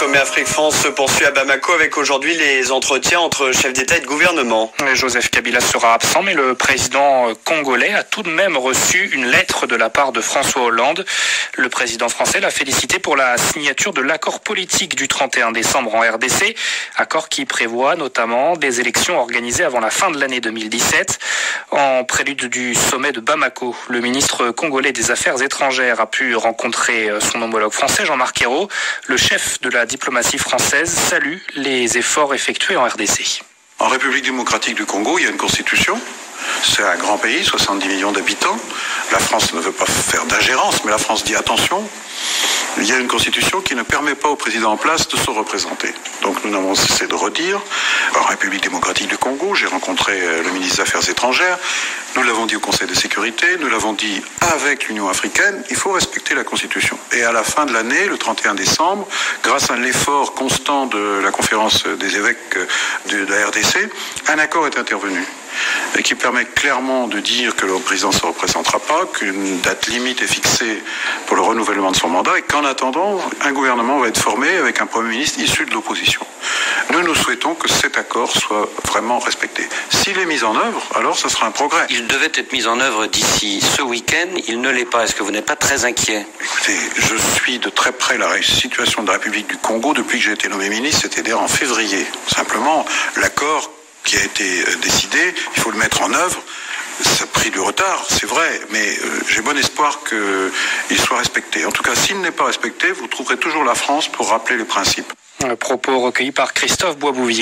sommet Afrique-France se poursuit à Bamako avec aujourd'hui les entretiens entre chefs d'État et de gouvernement. Joseph Kabila sera absent, mais le président congolais a tout de même reçu une lettre de la part de François Hollande. Le président français l'a félicité pour la signature de l'accord politique du 31 décembre en RDC, accord qui prévoit notamment des élections organisées avant la fin de l'année 2017. En prélude du sommet de Bamako, le ministre congolais des Affaires étrangères a pu rencontrer son homologue français, Jean-Marc Ayrault. Le chef de la diplomatie française salue les efforts effectués en RDC. En République démocratique du Congo, il y a une constitution. C'est un grand pays, 70 millions d'habitants. La France ne veut pas faire d'ingérence, mais la France dit attention. Il y a une constitution qui ne permet pas au président en place de se représenter. Donc nous n'avons cessé de redire. En République démocratique du Congo, j'ai rencontré le ministre des Affaires étrangères. Nous l'avons dit au Conseil de sécurité, nous l'avons dit avec l'Union africaine, il faut respecter la Constitution. Et à la fin de l'année, le 31 décembre, grâce à l'effort constant de la conférence des évêques de la RDC, un accord est intervenu. Et qui permet clairement de dire que le président ne se représentera pas, qu'une date limite est fixée pour le renouvellement de son mandat et qu'en attendant, un gouvernement va être formé avec un Premier ministre issu de l'opposition. Nous souhaitons que cet accord soit vraiment respecté. S'il est mis en œuvre, alors ce sera un progrès. Il devait être mis en œuvre d'ici ce week-end, il ne l'est pas. Est-ce que vous n'êtes pas très inquiet? Écoutez, je suis de très près la situation de la République du Congo depuis que j'ai été nommé ministre, c'est-à-dire en février. Simplement, l'accord qui a été décidé, il faut le mettre en œuvre. Ça a pris du retard, c'est vrai, mais j'ai bon espoir qu'il soit respecté. En tout cas, s'il n'est pas respecté, vous trouverez toujours la France pour rappeler les principes. Propos recueillis par Christophe Boisbouvier.